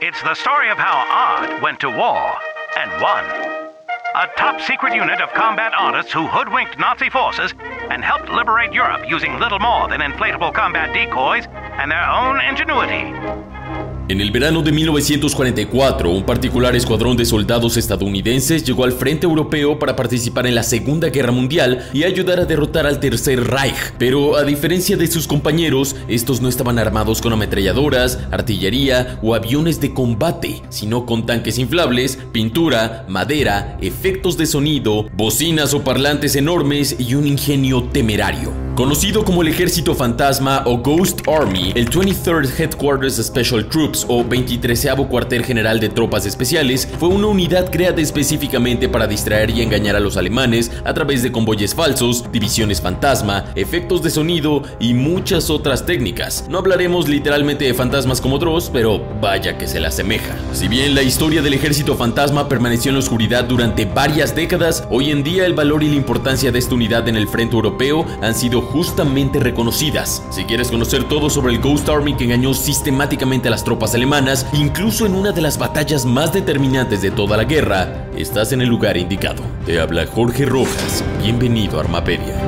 It's the story of how Odd went to war and won. A top-secret unit of combat artists who hoodwinked Nazi forces and helped liberate Europe using little more than inflatable combat decoys and their own ingenuity. En el verano de 1944, un particular escuadrón de soldados estadounidenses llegó al frente europeo para participar en la Segunda Guerra Mundial y ayudar a derrotar al Tercer Reich. Pero a diferencia de sus compañeros, estos no estaban armados con ametralladoras, artillería o aviones de combate, sino con tanques inflables, pintura, madera, efectos de sonido, bocinas o parlantes enormes y un ingenio temerario. Conocido como el Ejército Fantasma o Ghost Army, el 23rd Headquarters Special Troops o 23º Cuartel General de Tropas Especiales fue una unidad creada específicamente para distraer y engañar a los alemanes a través de convoyes falsos, divisiones fantasma, efectos de sonido y muchas otras técnicas. No hablaremos literalmente de fantasmas como Dross, pero vaya que se le asemeja. Si bien la historia del Ejército Fantasma permaneció en la oscuridad durante varias décadas, hoy en día el valor y la importancia de esta unidad en el frente europeo han sido justamente reconocidas. Si quieres conocer todo sobre el Ghost Army que engañó sistemáticamente a las tropas alemanas, incluso en una de las batallas más determinantes de toda la guerra, estás en el lugar indicado. Te habla Jorge Rojas. Bienvenido a Armapedia.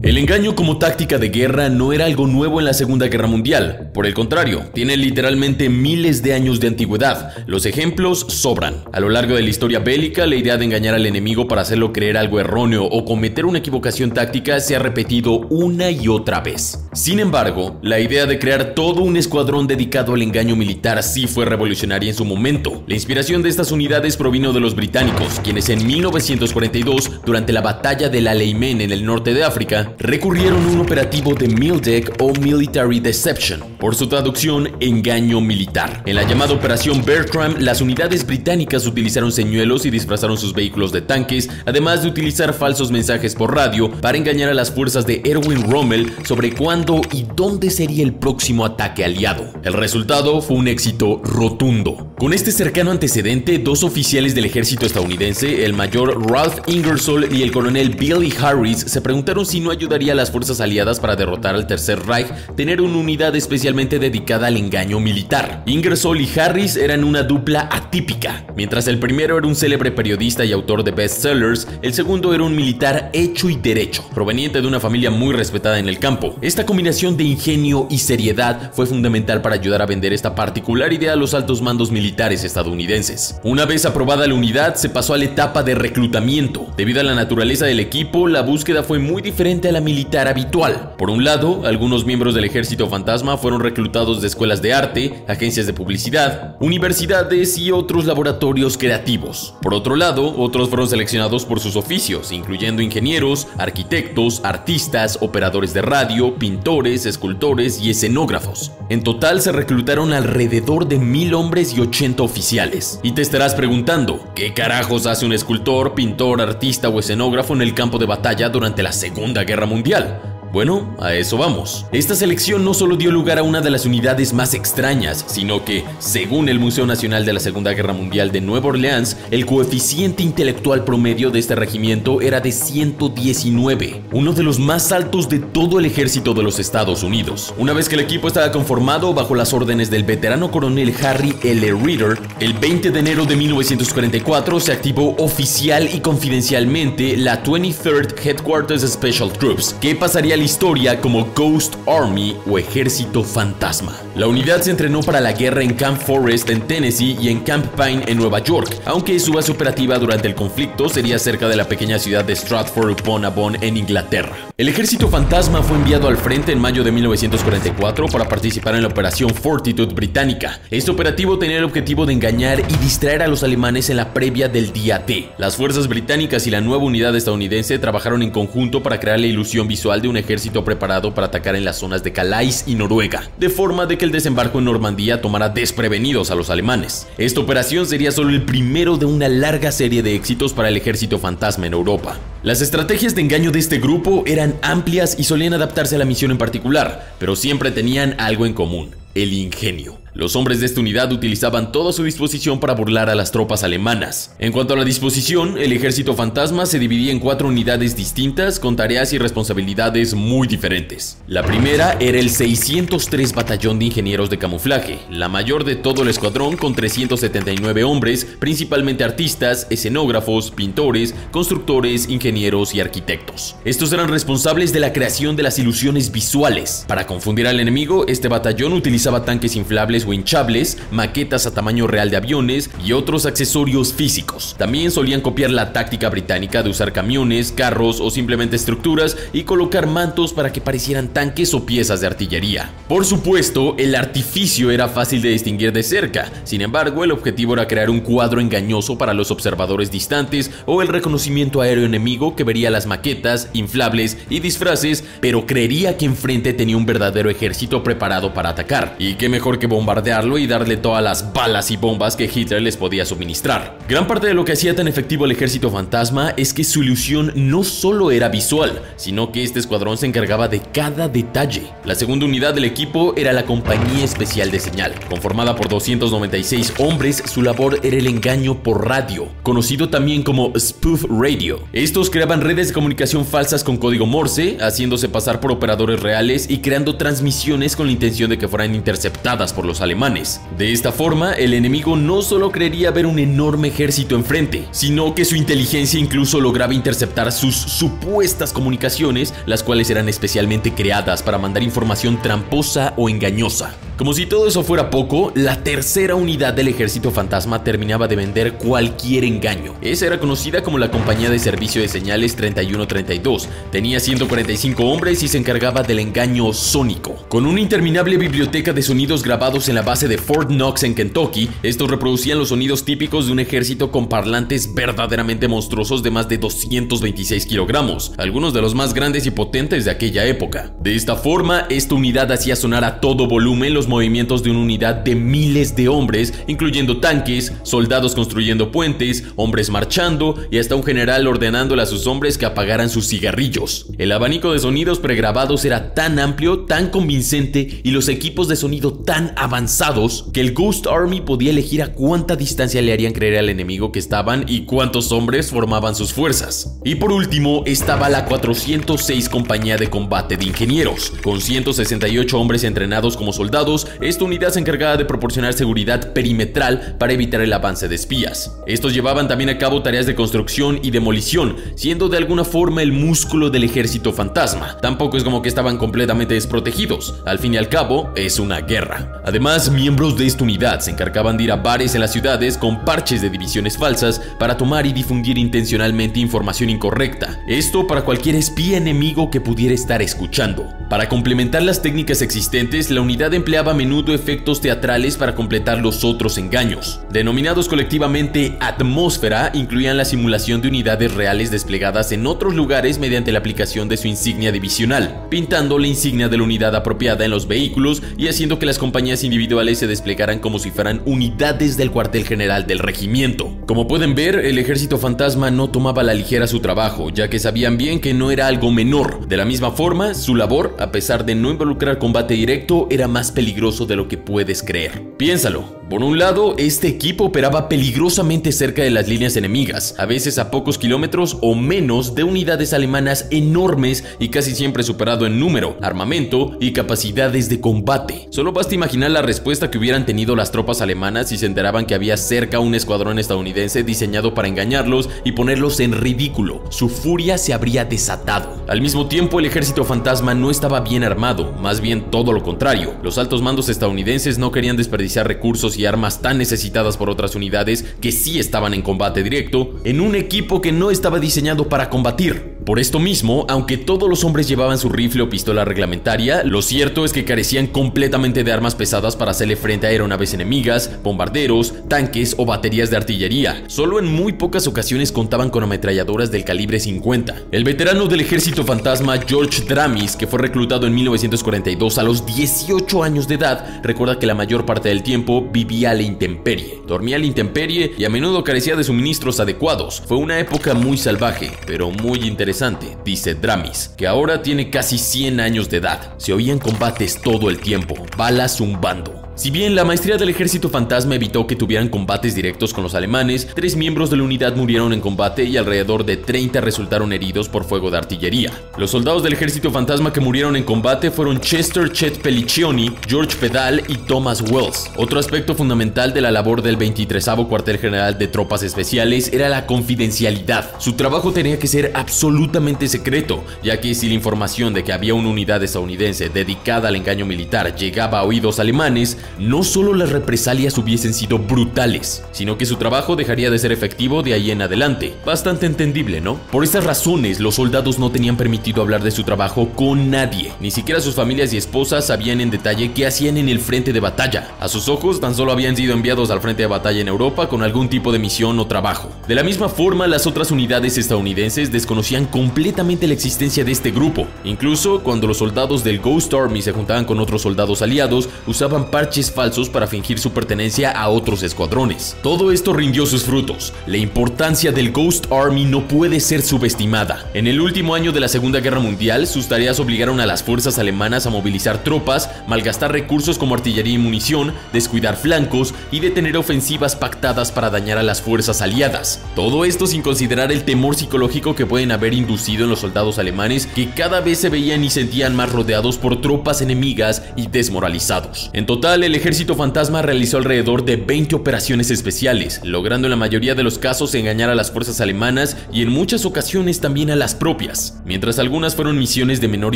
El engaño como táctica de guerra no era algo nuevo en la Segunda Guerra Mundial. Por el contrario, tiene literalmente miles de años de antigüedad. Los ejemplos sobran. A lo largo de la historia bélica, la idea de engañar al enemigo para hacerlo creer algo erróneo o cometer una equivocación táctica se ha repetido una y otra vez. Sin embargo, la idea de crear todo un escuadrón dedicado al engaño militar sí fue revolucionaria en su momento. La inspiración de estas unidades provino de los británicos, quienes en 1942, durante la batalla del Alamein en el norte de África, recurrieron a un operativo de Mildeck o Military Deception, por su traducción, engaño militar. En la llamada Operación Bertram, las unidades británicas utilizaron señuelos y disfrazaron sus vehículos de tanques, además de utilizar falsos mensajes por radio para engañar a las fuerzas de Erwin Rommel sobre cuándo y dónde sería el próximo ataque aliado. El resultado fue un éxito rotundo. Con este cercano antecedente, dos oficiales del ejército estadounidense, el mayor Ralph Ingersoll y el coronel Billy Harris, se preguntaron si no ayudaría a las fuerzas aliadas para derrotar al Tercer Reich tener una unidad especialmente dedicada al engaño militar. Ingersoll y Harris eran una dupla atípica. Mientras el primero era un célebre periodista y autor de bestsellers, el segundo era un militar hecho y derecho, proveniente de una familia muy respetada en el campo. Esta combinación de ingenio y seriedad fue fundamental para ayudar a vender esta particular idea a los altos mandos militares estadounidenses. Una vez aprobada la unidad, se pasó a la etapa de reclutamiento. Debido a la naturaleza del equipo, la búsqueda fue muy diferente a la militar habitual. Por un lado, algunos miembros del Ejército Fantasma fueron reclutados de escuelas de arte, agencias de publicidad, universidades y otros laboratorios creativos. Por otro lado, otros fueron seleccionados por sus oficios, incluyendo ingenieros, arquitectos, artistas, operadores de radio, pintores, escultores y escenógrafos. En total se reclutaron alrededor de 1000 hombres y 80 oficiales. Y te estarás preguntando, ¿qué carajos hace un escultor, pintor, artista o escenógrafo en el campo de batalla durante la Segunda Guerra Mundial? Bueno, a eso vamos. Esta selección no solo dio lugar a una de las unidades más extrañas, sino que, según el Museo Nacional de la Segunda Guerra Mundial de Nueva Orleans, el coeficiente intelectual promedio de este regimiento era de 119, uno de los más altos de todo el ejército de los Estados Unidos. Una vez que el equipo estaba conformado bajo las órdenes del veterano coronel Harry L. Reeder, el 20 de enero de 1944 se activó oficial y confidencialmente la 23rd Headquarters Special Troops, que pasaría a la historia como Ghost Army o Ejército Fantasma. La unidad se entrenó para la guerra en Camp Forrest en Tennessee y en Camp Pine en Nueva York, aunque su base operativa durante el conflicto sería cerca de la pequeña ciudad de Stratford-upon-Avon en Inglaterra. El Ejército Fantasma fue enviado al frente en mayo de 1944 para participar en la Operación Fortitude británica. Este operativo tenía el objetivo de engañar y distraer a los alemanes en la previa del día D. Las fuerzas británicas y la nueva unidad estadounidense trabajaron en conjunto para crear la ilusión visual de un ejército preparado para atacar en las zonas de Calais y Noruega, de forma de que el desembarco en Normandía tomara desprevenidos a los alemanes. Esta operación sería solo el primero de una larga serie de éxitos para el Ejército Fantasma en Europa. Las estrategias de engaño de este grupo eran amplias y solían adaptarse a la misión en particular, pero siempre tenían algo en común: el ingenio. Los hombres de esta unidad utilizaban toda su disposición para burlar a las tropas alemanas. En cuanto a la disposición, el ejército fantasma se dividía en 4 unidades distintas con tareas y responsabilidades muy diferentes. La primera era el 603 Batallón de Ingenieros de Camuflaje, la mayor de todo el escuadrón, con 379 hombres, principalmente artistas, escenógrafos, pintores, constructores, ingenieros y arquitectos. Estos eran responsables de la creación de las ilusiones visuales. Para confundir al enemigo, este batallón utilizaba tanques inflables o hinchables, maquetas a tamaño real de aviones y otros accesorios físicos. También solían copiar la táctica británica de usar camiones, carros o simplemente estructuras y colocar mantos para que parecieran tanques o piezas de artillería. Por supuesto, el artificio era fácil de distinguir de cerca. Sin embargo, el objetivo era crear un cuadro engañoso para los observadores distantes o el reconocimiento aéreo enemigo que vería las maquetas, inflables y disfraces, pero creería que enfrente tenía un verdadero ejército preparado para atacar. Y qué mejor que bombardearlo y darle todas las balas y bombas que Hitler les podía suministrar. Gran parte de lo que hacía tan efectivo el ejército fantasma es que su ilusión no solo era visual, sino que este escuadrón se encargaba de cada detalle. La segunda unidad del equipo era la Compañía Especial de Señal. Conformada por 296 hombres, su labor era el engaño por radio, conocido también como spoof radio. Estos creaban redes de comunicación falsas con código Morse, haciéndose pasar por operadores reales y creando transmisiones con la intención de que fueran interceptadas por los alemanes. De esta forma, el enemigo no solo creería ver un enorme ejército enfrente, sino que su inteligencia incluso lograba interceptar sus supuestas comunicaciones, las cuales eran especialmente creadas para mandar información tramposa o engañosa. Como si todo eso fuera poco, la tercera unidad del ejército fantasma terminaba de vender cualquier engaño. Esa era conocida como la Compañía de Servicio de Señales 3132. Tenía 145 hombres y se encargaba del engaño sónico. Con una interminable biblioteca de sonidos grabados en la base de Fort Knox en Kentucky, estos reproducían los sonidos típicos de un ejército con parlantes verdaderamente monstruosos de más de 226 kilogramos, algunos de los más grandes y potentes de aquella época. De esta forma, esta unidad hacía sonar a todo volumen los movimientos de una unidad de miles de hombres, incluyendo tanques, soldados construyendo puentes, hombres marchando y hasta un general ordenándole a sus hombres que apagaran sus cigarrillos. El abanico de sonidos pregrabados era tan amplio, tan convincente y los equipos de sonido tan avanzados que el Ghost Army podía elegir a cuánta distancia le harían creer al enemigo que estaban y cuántos hombres formaban sus fuerzas. Y por último estaba la 406 Compañía de Combate de Ingenieros. Con 168 hombres entrenados como soldados, esta unidad se encargaba de proporcionar seguridad perimetral para evitar el avance de espías. Estos llevaban también a cabo tareas de construcción y demolición, siendo de alguna forma el músculo del ejército fantasma. Tampoco es como que estaban completamente desprotegidos, al fin y al cabo es una guerra. Además, miembros de esta unidad se encargaban de ir a bares en las ciudades con parches de divisiones falsas para tomar y difundir intencionalmente información incorrecta. Esto para cualquier espía enemigo que pudiera estar escuchando. Para complementar las técnicas existentes, la unidad empleaba a menudo efectos teatrales para completar los otros engaños. Denominados colectivamente atmósfera, incluían la simulación de unidades reales desplegadas en otros lugares mediante la aplicación de su insignia divisional, pintando la insignia de la unidad apropiada en los vehículos y haciendo que las compañías individuales se desplegaran como si fueran unidades del cuartel general del regimiento. Como pueden ver, el ejército fantasma no tomaba a la ligera su trabajo, ya que sabían bien que no era algo menor. De la misma forma, su labor, a pesar de no involucrar combate directo, era más peligroso de lo que puedes creer. Piénsalo. Por un lado, este equipo operaba peligrosamente cerca de las líneas enemigas, a veces a pocos kilómetros o menos de unidades alemanas enormes y casi siempre superado en número, armamento y capacidades de combate. Solo basta imaginar la respuesta que hubieran tenido las tropas alemanas si se enteraban que había cerca un escuadrón estadounidense diseñado para engañarlos y ponerlos en ridículo. Su furia se habría desatado. Al mismo tiempo, el ejército fantasma no estaba bien armado, más bien todo lo contrario. Los altos mandos estadounidenses no querían desperdiciar recursos y armas tan necesitadas por otras unidades que sí estaban en combate directo, en un equipo que no estaba diseñado para combatir. Por esto mismo, aunque todos los hombres llevaban su rifle o pistola reglamentaria, lo cierto es que carecían completamente de armas pesadas para hacerle frente a aeronaves enemigas, bombarderos, tanques o baterías de artillería. Solo en muy pocas ocasiones contaban con ametralladoras del calibre 50. El veterano del ejército fantasma George Dramis, que fue reclutado en 1942 a los 18 años de edad, recuerda que la mayor parte del tiempo vivía a la intemperie. Dormía a la intemperie y a menudo carecía de suministros adecuados. Fue una época muy salvaje, pero muy interesante, dice Dramis, que ahora tiene casi 100 años de edad. Se oían combates todo el tiempo, balas zumbando. Si bien la maestría del ejército fantasma evitó que tuvieran combates directos con los alemanes, 3 miembros de la unidad murieron en combate y alrededor de 30 resultaron heridos por fuego de artillería. Los soldados del ejército fantasma que murieron en combate fueron Chester Chet Pelliccioni, George Pedal y Thomas Wells. Otro aspecto fundamental de la labor del 23º Cuartel General de Tropas Especiales era la confidencialidad. Su trabajo tenía que ser absolutamente secreto, ya que si la información de que había una unidad estadounidense dedicada al engaño militar llegaba a oídos alemanes, no solo las represalias hubiesen sido brutales, sino que su trabajo dejaría de ser efectivo de ahí en adelante. Bastante entendible, ¿no? Por estas razones, los soldados no tenían permitido hablar de su trabajo con nadie. Ni siquiera sus familias y esposas sabían en detalle qué hacían en el frente de batalla. A sus ojos, tan solo habían sido enviados al frente de batalla en Europa con algún tipo de misión o trabajo. De la misma forma, las otras unidades estadounidenses desconocían completamente la existencia de este grupo. Incluso cuando los soldados del Ghost Army se juntaban con otros soldados aliados, usaban parches falsos para fingir su pertenencia a otros escuadrones. Todo esto rindió sus frutos. La importancia del Ghost Army no puede ser subestimada. En el último año de la Segunda Guerra Mundial, sus tareas obligaron a las fuerzas alemanas a movilizar tropas, malgastar recursos como artillería y munición, descuidar flancos y detener ofensivas pactadas para dañar a las fuerzas aliadas. Todo esto sin considerar el temor psicológico que pueden haber inducido en los soldados alemanes, que cada vez se veían y sentían más rodeados por tropas enemigas y desmoralizados. En total, el ejército fantasma realizó alrededor de 20 operaciones especiales, logrando en la mayoría de los casos engañar a las fuerzas alemanas y en muchas ocasiones también a las propias. Mientras algunas fueron misiones de menor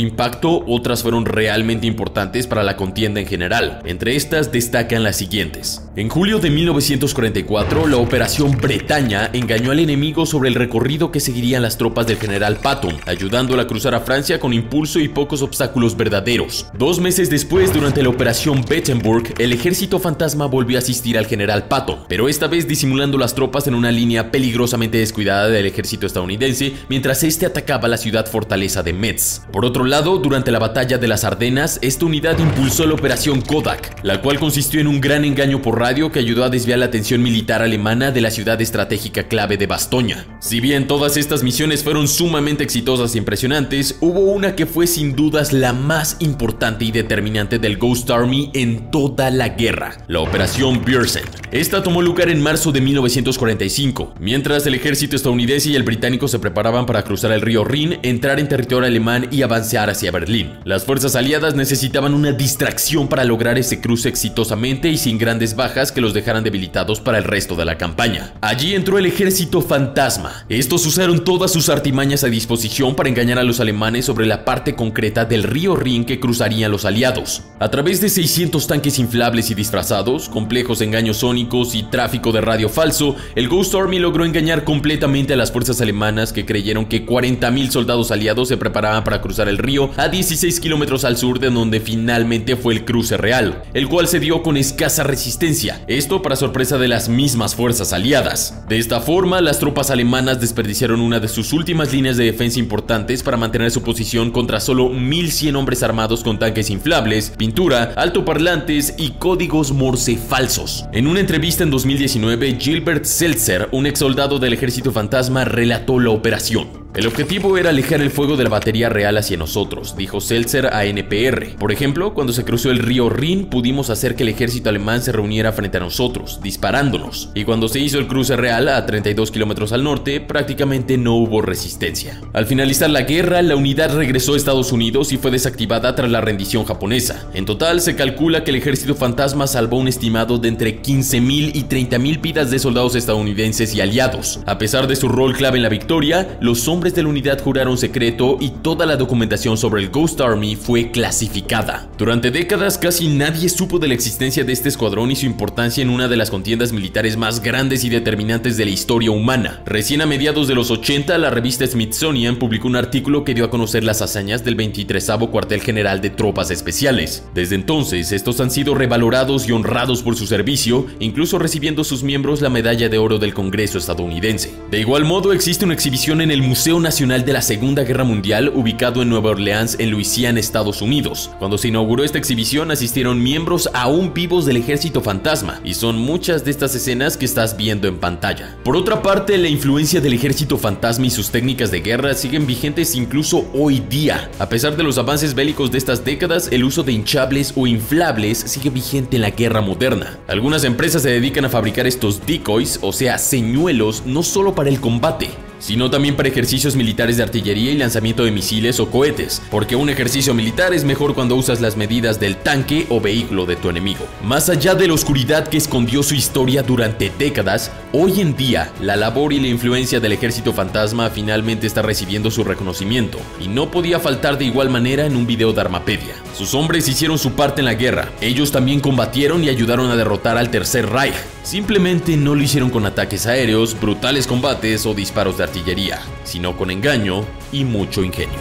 impacto, otras fueron realmente importantes para la contienda en general. Entre estas destacan las siguientes. En julio de 1944, la Operación Bretaña engañó al enemigo sobre el recorrido que seguirían las tropas del general Patton, ayudándola a cruzar a Francia con impulso y pocos obstáculos verdaderos. 2 meses después, durante la Operación Bettenburg, el ejército fantasma volvió a asistir al general Patton, pero esta vez disimulando las tropas en una línea peligrosamente descuidada del ejército estadounidense, mientras este atacaba la ciudad fortaleza de Metz. Por otro lado, durante la batalla de las Ardenas, esta unidad impulsó la Operación Kodak, la cual consistió en un gran engaño por radio que ayudó a desviar la atención militar alemana de la ciudad estratégica clave de Bastoña. Si bien todas estas misiones fueron sumamente exitosas e impresionantes, hubo una que fue sin dudas la más importante y determinante del Ghost Army en toda la guerra, la Operación Björsen. Esta tomó lugar en marzo de 1945, mientras el ejército estadounidense y el británico se preparaban para cruzar el río Rin, entrar en territorio alemán y avanzar hacia Berlín. Las fuerzas aliadas necesitaban una distracción para lograr ese cruce exitosamente y sin grandes bajas que los dejaran debilitados para el resto de la campaña. Allí entró el ejército fantasma. Estos usaron todas sus artimañas a disposición para engañar a los alemanes sobre la parte concreta del río Rin que cruzarían los aliados. A través de 600 tanques inflables y disfrazados, complejos engaños sónicos y tráfico de radio falso, el Ghost Army logró engañar completamente a las fuerzas alemanas, que creyeron que 40.000 soldados aliados se preparaban para cruzar el río a 16 kilómetros al sur de donde finalmente fue el cruce real, el cual se dio con escasa resistencia, esto para sorpresa de las mismas fuerzas aliadas. De esta forma, las tropas alemanas desperdiciaron una de sus últimas líneas de defensa importantes para mantener su posición contra solo 1.100 hombres armados con tanques inflables, pintura, altoparlantes y códigos Morse falsos. En una entrevista en 2019, Gilbert Seltzer, un ex soldado del ejército fantasma, relató la operación. El objetivo era alejar el fuego de la batería real hacia nosotros, dijo Seltzer a NPR. Por ejemplo, cuando se cruzó el río Rin, pudimos hacer que el ejército alemán se reuniera frente a nosotros, disparándonos. Y cuando se hizo el cruce real a 32 kilómetros al norte, prácticamente no hubo resistencia. Al finalizar la guerra, la unidad regresó a Estados Unidos y fue desactivada tras la rendición japonesa. En total, se calcula que el ejército fantasma salvó un estimado de entre 15.000 y 30.000 vidas de soldados estadounidenses y aliados. A pesar de su rol clave en la victoria, los hombres de la unidad juraron secreto y toda la documentación sobre el Ghost Army fue clasificada. Durante décadas casi nadie supo de la existencia de este escuadrón y su importancia en una de las contiendas militares más grandes y determinantes de la historia humana. Recién a mediados de los 80, la revista Smithsonian publicó un artículo que dio a conocer las hazañas del 23º Cuartel General de Tropas Especiales. Desde entonces, estos han sido revalorados y honrados por su servicio, incluso recibiendo sus miembros la medalla de oro del Congreso estadounidense. De igual modo, existe una exhibición en el Museo Museo Nacional de la Segunda Guerra Mundial, ubicado en Nueva Orleans, en Luisiana, Estados Unidos. Cuando se inauguró esta exhibición asistieron miembros aún vivos del Ejército Fantasma, y son muchas de estas escenas que estás viendo en pantalla. Por otra parte, la influencia del Ejército Fantasma y sus técnicas de guerra siguen vigentes incluso hoy día. A pesar de los avances bélicos de estas décadas, el uso de hinchables o inflables sigue vigente en la guerra moderna. Algunas empresas se dedican a fabricar estos decoys, o sea, señuelos, no solo para el combate, sino también para ejercicios militares de artillería y lanzamiento de misiles o cohetes, porque un ejercicio militar es mejor cuando usas las medidas del tanque o vehículo de tu enemigo. Más allá de la oscuridad que escondió su historia durante décadas, hoy en día la labor y la influencia del Ejército Fantasma finalmente está recibiendo su reconocimiento, y no podía faltar de igual manera en un video de Armapedia. Sus hombres hicieron su parte en la guerra, ellos también combatieron y ayudaron a derrotar al Tercer Reich. Simplemente no lo hicieron con ataques aéreos, brutales combates o disparos de artillería, sino con engaño y mucho ingenio.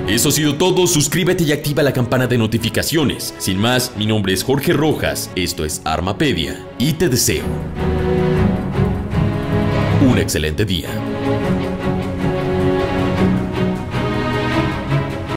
Eso ha sido todo, suscríbete y activa la campana de notificaciones. Sin más, mi nombre es Jorge Rojas, esto es Armapedia y te deseo un excelente día.